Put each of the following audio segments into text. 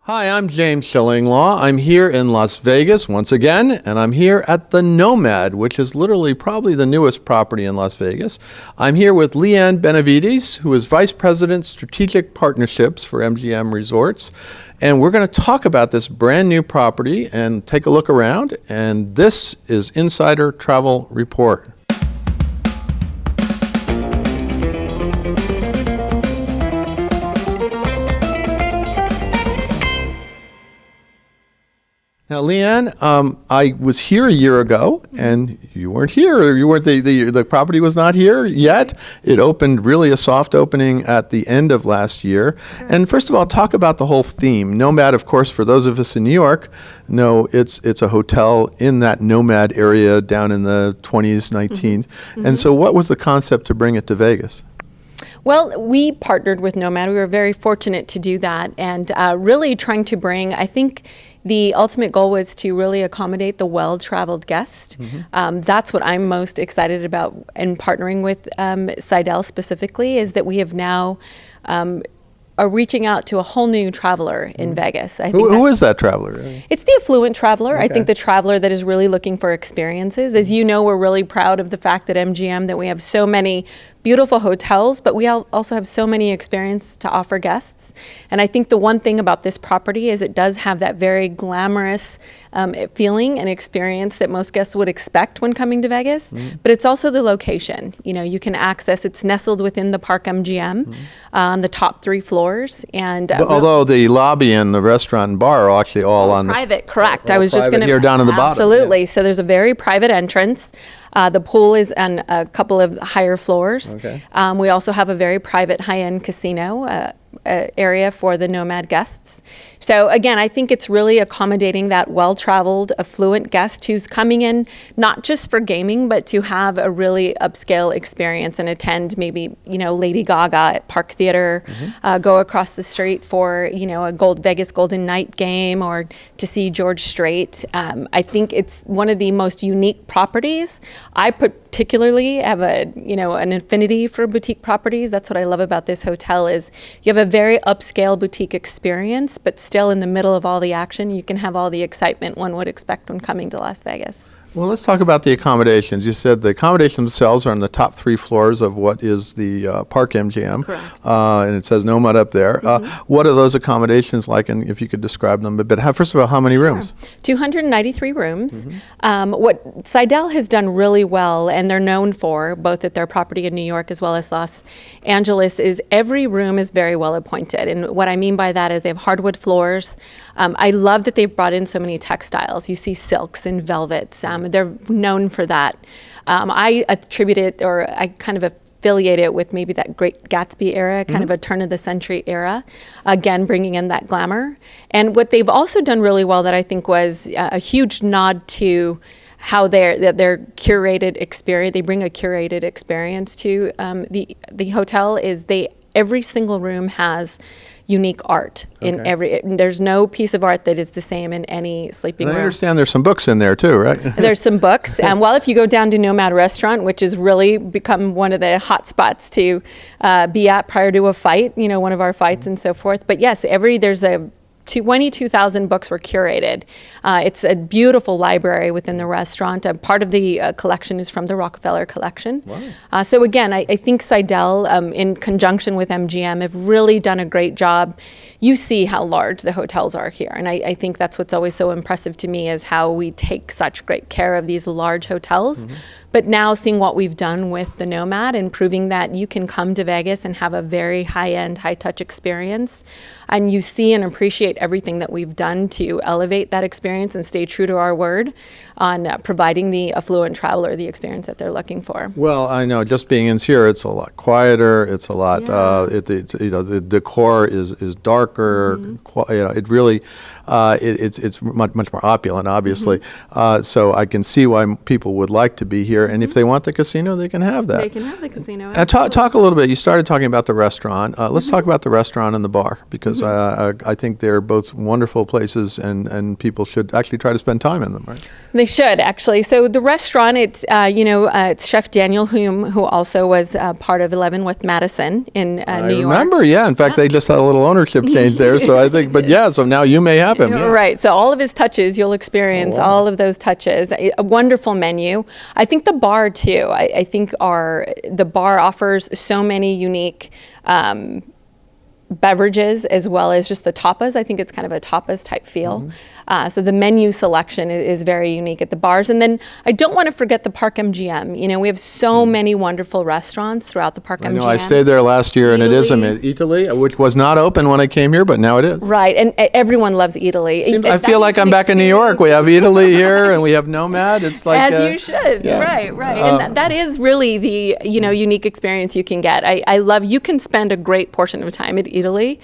Hi, I'm James Shillinglaw. I'm here in Las Vegas once again, and I'm here at the Nomad, which is literally probably the newest property in Las Vegas. I'm here with Ann Benavidez, who is Vice President Strategic Partnerships for MGM Resorts, and we're going to talk about this brand new property and take a look around, and this is Insider Travel Report. Now, Leanne, I was here a year ago, and you weren't here. You weren't. The property was not here yet. It opened really a soft opening at the end of last year. And first of all, talk about the whole theme. Nomad, of course, for those of us in New York, know it's a hotel in that Nomad area down in the 20s, 19s. And so, what was the concept to bring it to Vegas? Well, we partnered with Nomad. We were very fortunate to do that, and really trying to bring, I think, the ultimate goal was to really accommodate the well-traveled guest. That's what I'm most excited about in partnering with Seidel specifically, is that we have now are reaching out to a whole new traveler in Vegas. I think Who is that traveler? It's the affluent traveler. Okay. I think the traveler that is really looking for experiences. As you know, we're really proud of the fact that MGM, that we have so many beautiful hotels, but we also have so many experiences to offer guests. And I think the one thing about this property is it does have that very glamorous feeling and experience that most guests would expect when coming to Vegas. But it's also the location. You know, you can access, it's nestled within the Park MGM on the top 3 floors. And although the lobby and the restaurant and bar are actually all on private, correct. I was just going to here down in the bottom. Absolutely. Yeah. So there's a very private entrance. The pool is on a couple of higher floors. Okay. We also have a very private high-end casino area for the Nomad guests. So again, I think it's really accommodating that well-traveled, affluent guest who's coming in not just for gaming, but to have a really upscale experience and attend maybe, you know, Lady Gaga at Park Theater, go across the street for, you know, a Vegas Golden Knight game, or to see George Strait. I think it's one of the most unique properties. I particularly have an affinity for boutique properties. That's what I love about this hotel, is you have a very upscale boutique experience, but still in the middle of all the action, you can have all the excitement one would expect when coming to Las Vegas. Well, let's talk about the accommodations. You said the accommodations themselves are on the top 3 floors of what is the Park MGM. Correct. And it says Nomad up there. What are those accommodations like, and if you could describe them a bit? First of all, how many rooms? 293 rooms. What Seidel has done really well, and they're known for, both at their property in New York as well as Los Angeles, is every room is very well appointed. And what I mean by that is they have hardwood floors. I love that they've brought in so many textiles. You see silks and velvets. They're known for that. I attribute it, or I kind of affiliate it with maybe that Great Gatsby era, kind of a turn of the century era, again, bringing in that glamour. And what they've also done really well that I think was a huge nod to how their curated experience, they bring a curated experience to the hotel, is every single room has unique art in there's no piece of art that is the same in any sleeping room. I understand there's some books in there too, right? There's some books. Well, if you go down to Nomad Restaurant, which has really become one of the hot spots to be at prior to a fight, you know, one of our fights and so forth. But yes, there's 22,000 books were curated. It's a beautiful library within the restaurant. Part of the collection is from the Rockefeller collection. Wow. So again, I think Seidel, in conjunction with MGM, have really done a great job. You see how large the hotels are here. And I think that's what's always so impressive to me, is how we take such great care of these large hotels. But now seeing what we've done with the Nomad and proving that you can come to Vegas and have a very high-end, high-touch experience, and you see and appreciate everything that we've done to elevate that experience and stay true to our word on providing the affluent traveler the experience that they're looking for. Well, I know, just being in here, it's a lot quieter. It's a lot. The decor is darker. It really. It's much more opulent, obviously. So I can see why people would like to be here. here, and if they want the casino, they can have that. They can have the casino. Talk a little bit. You started talking about the restaurant. Let's talk about the restaurant and the bar, because I think they're both wonderful places, and people should actually try to spend time in them, right? They should, actually. So the restaurant, it's it's Chef Daniel Hume, who also was part of 11 with Madison in New York. I remember, yeah. In fact, they just had a little ownership change there, so I think, but yeah, so now you may have him. Yeah. Right. So all of his touches, you'll experience all of those touches. A wonderful menu. I think the bar too. I think the bar offers so many unique beverages, as well as just the tapas. I think it's kind of a tapas type feel. So the menu selection is very unique at the bars. And then I don't want to forget the Park MGM. We have so many wonderful restaurants throughout the Park MGM. I stayed there last year, and it is Italy, which was not open when I came here, but now it is. Right, and everyone loves Italy. I feel like I'm back in New York. We have Italy here, and we have Nomad. It's like as you should. Yeah. Right. And that is really the unique experience you can get. I love. You can spend a great portion of time at Italy.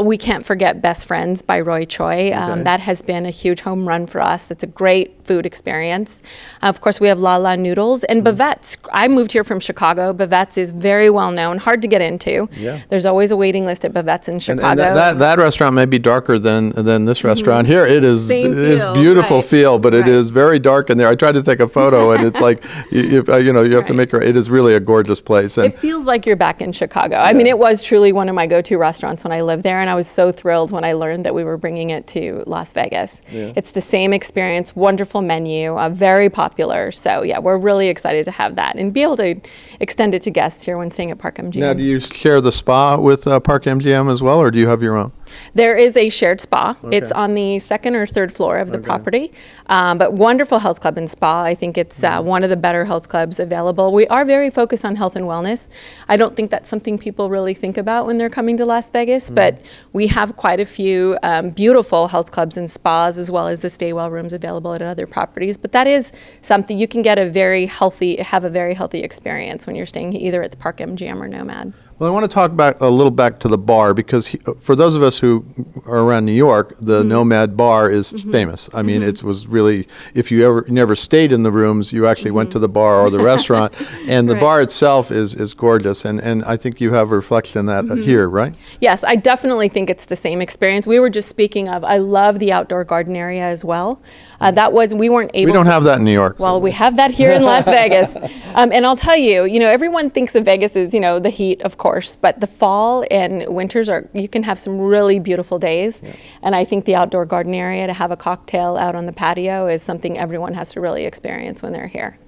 We can't forget Best Friends by Roy Choi. That has been a huge home run for us. That's a great food experience. Of course, we have La La Noodles and Bavette's. I moved here from Chicago. Bavette's is very well known, hard to get into. Yeah. There's always a waiting list at Bavette's in Chicago. And that restaurant may be darker than this restaurant here. It is it's beautiful feel, but it is very dark in there. I tried to take a photo, and it's like you have to make it is really a gorgeous place. And it feels like you're back in Chicago. I mean, it was truly one of my go-to restaurants when I lived there, and I was so thrilled when I learned that we were bringing it to Las Vegas. Yeah. It's the same experience, wonderful menu, very popular. So yeah, we're really excited to have that and be able to extend it to guests here when staying at Park MGM. Now, do you share the spa with Park MGM as well, or do you have your own? There is a shared spa. Okay. It's on the second or third floor of the property, but wonderful health club and spa. I think it's one of the better health clubs available. We are very focused on health and wellness. I don't think that's something people really think about when they're coming to Las Vegas, but we have quite a few beautiful health clubs and spas, as well as the stay well rooms available at other properties. But that is something you can get have a very healthy experience when you're staying either at the Park MGM or Nomad. Well, I want to talk a little back to the bar, because for those of us who are around New York, the Nomad bar is famous. I mean, it was really, if you never stayed in the rooms, you actually went to the bar or the restaurant, and the bar itself is gorgeous, and I think you have a reflection of that here, right? Yes, I definitely think it's the same experience. We were just speaking of, I love the outdoor garden area as well. We weren't able. We don't have that in New York. Well, we have that here in Las Vegas, and I'll tell you, everyone thinks of Vegas as the heat, of course, but the fall and winters you can have some really beautiful days, and I think the outdoor garden area to have a cocktail out on the patio is something everyone has to really experience when they're here.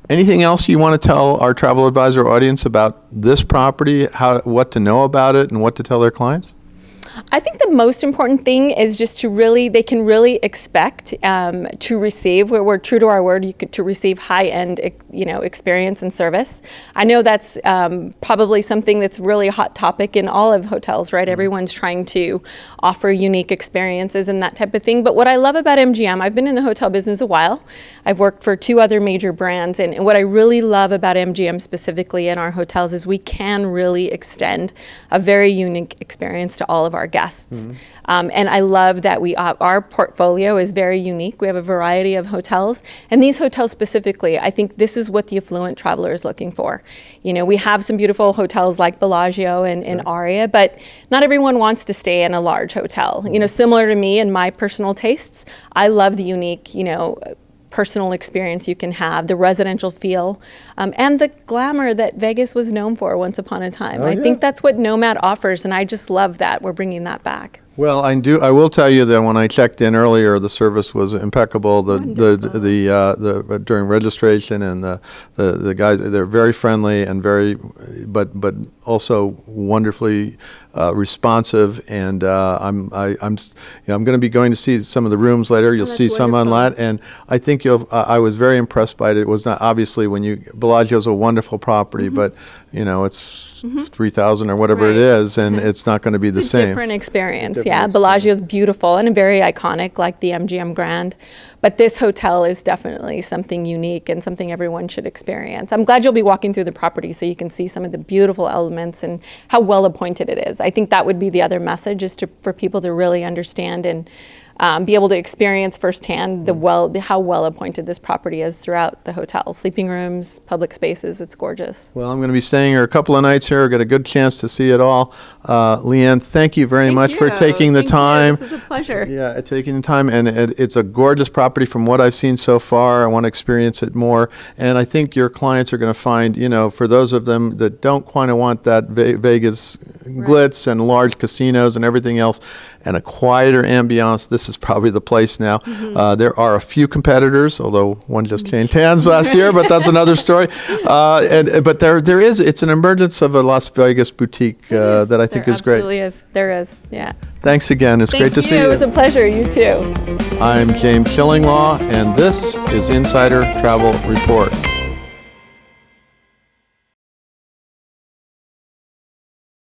Anything else you want to tell our travel advisor audience about this property, what to know about it, and what to tell their clients? I think the most important thing is just they can really expect to receive, we're true to our word, to receive high-end, experience and service. I know that's probably something that's really a hot topic in all of hotels, right? Everyone's trying to offer unique experiences and that type of thing. But what I love about MGM, I've been in the hotel business a while. I've worked for 2 other major brands, and what I really love about MGM specifically in our hotels is we can really extend a very unique experience to all of our guests. And I love that our portfolio is very unique. We have a variety of hotels, and these hotels specifically, I think this is what the affluent traveler is looking for. We have some beautiful hotels like Bellagio and Aria, but not everyone wants to stay in a large hotel. Similar to me and my personal tastes, I love the unique, personal experience you can have, the residential feel, and the glamour that Vegas was known for once upon a time. I think that's what Nomad offers, and I just love that we're bringing that back. Well, I will tell you that when I checked in earlier, the service was impeccable. The during registration, and the guys, they're very friendly and but also wonderfully responsive. And I'm going to be going to see some of the rooms later. You'll see some online, and I think I was very impressed by it. It was not obviously Bellagio's a wonderful property, but it's 3,000 or whatever it is, and it's not going to be the same. Different experience, Bellagio's beautiful and very iconic, like the MGM Grand. But this hotel is definitely something unique and something everyone should experience. I'm glad you'll be walking through the property so you can see some of the beautiful elements and how well appointed it is. I think that would be the other message, is for people to really understand and be able to experience firsthand how well appointed this property is throughout the hotel. Sleeping rooms, public spaces, it's gorgeous. Well, I'm going to be staying here a couple of nights here. Get a good chance to see it all. Leanne, thank you very much for taking the time. This is a pleasure. Yeah, taking the time, and it's a gorgeous property from what I've seen so far. I want to experience it more, and I think your clients are going to find, for those of them that don't quite want that Vegas glitz and large casinos and everything else, and a quieter ambiance, this is probably the place now. There are a few competitors, although one just changed hands last year, but that's another story. But it's an emergence of a Las Vegas boutique that I think is great. There absolutely is. There is, yeah. Thanks again. It's great to see you. It was a pleasure. You too. I'm James Shillinglaw, and this is Insider Travel Report.